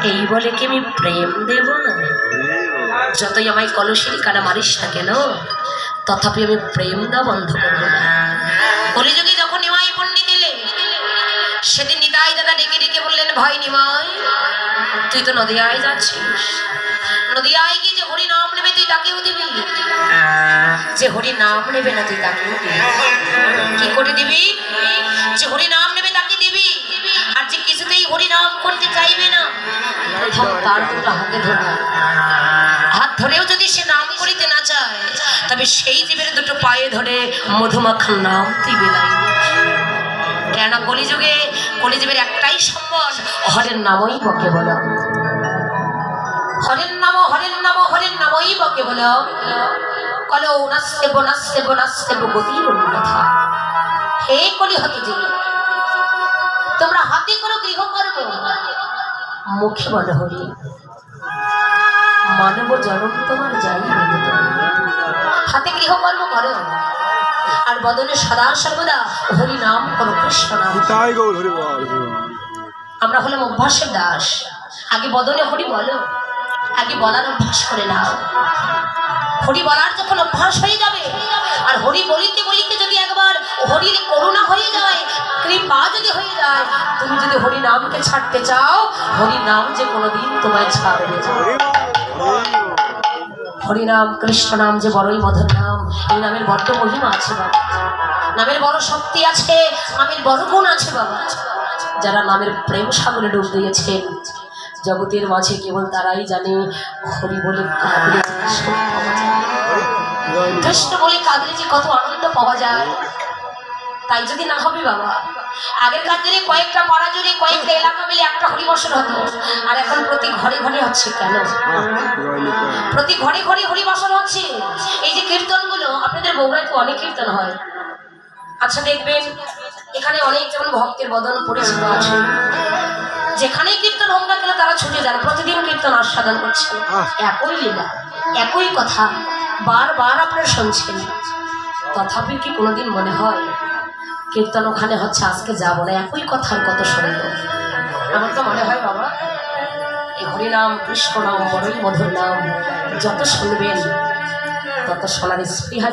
এই বলে কি আমি প্রেম দেব না? যতই আমায় কলসির কানা মারিস না কেন, তথাপি আমি প্রেম দেওয়া বন্ধ করবো না। কলিযুগে যখন নিমাই পণ্ডিত এলে, সেদিন নিতাই দাদা ডেকে ডেকে বললেন, ভাই নিমাই, তুই তো নদিয়ায় যাচ্ছিস, নদিয়ায় গিয়ে যে হরি নাম নেবে তুই তাকেও দিবি, যে হরি নাম নেবে না তুই তাকেও দিবি। কি করে দিবি? যে হরি নাম নেবে তাকে দিবি, আর যে কিছুতেই হরি নাম করতে চাইবে না, প্রথম তার দুটো হাতে ধরবে। হাত ধরেও যদি সে নাম করিতে না চায়, তবে সেই জীবের দুটো পায়ে ধরে মধুমাখার নাম তুই বেলাই। কেন কলিযুগে কলিজীবের একটাই সম্বল, হরের নামই বকে বলো, হরের নাম, হরের নাম, হরের নামই বকে বলো। কলো নাচতে নাচতে নাচতে গতির কথা। হে কলি হতে যে তোমরা হাতে করো গৃহকর্ম, মুখে বলো হরি, মানব জনম তোমার যাই হাতে গৃহকর্ম করো, আর বদনে সদা সর্বদা হরি নাম করো, কৃষ্ণ নাম। আমরা হলাম অভ্যাসের দাস। আগে বদনে হরি বলো, আগে বলার অভ্যাস করে নাও। হরি বলার যখন অভ্যাস হয়ে যাবে, আর হরি বলিতে বলিতে যদি একবার হরির করুণা হয়ে যায়, কৃপা যদি হয়ে যায়, তুমি যদি হরি নামকে ছাড়তে চাও, হরি নাম যে কোনোদিন তোমায় ছাড়বে। হরিনাম কৃষ্ণ নাম যে বড়ই মধুর নাম। এই নামের বড্ড মহিমা আছে বাবা, নামের বড় শক্তি আছে, নামের বড় গুণ আছে বাবা। যারা নামের প্রেম সাগরে ডুব দিয়েছেন, জগতের মাঝে কেবল তারাই জানে হরি বলে কাঁদলে কৃষ্ণ বলে কাঁদলে যে কত আনন্দ পাওয়া যায়। তাই যদি না হবে বাবা, আগেরকার দিনে কয়েকটা পাড়া জুড়ে কয়েকটা এলাকা মিলে একটা হরিবসন হতো, আর এখন প্রতি ঘরে ঘরে হচ্ছে। কেন প্রতি ঘরে ঘরে হরিবসন হচ্ছে? এই যে কীর্তনগুলো, আপনাদের বগুড়ায় তো অনেক কীর্তন হয়। আচ্ছা দেখবেন, এখানে অনেক যেমন ভক্তের বদন পরিচিত আছে, যেখানেই কীর্তন হোক না কেন তারা ছুটে যান, প্রতিদিন কীর্তন আস্বাদন করছেন। একই লীলা, একই কথা বারবার আপনারা শুনছেন। তথাপি কি কোনোদিন মনে হয় কীর্তন ওখানে হচ্ছে, আজকে যাবো না, একই কথার কত শুনল? আমার তো মনে হয় বাবা, এই হরিনাম কৃষ্ণ নাম বড়ই মধুর নাম, যত শুনবেন তত শোনার স্পৃহা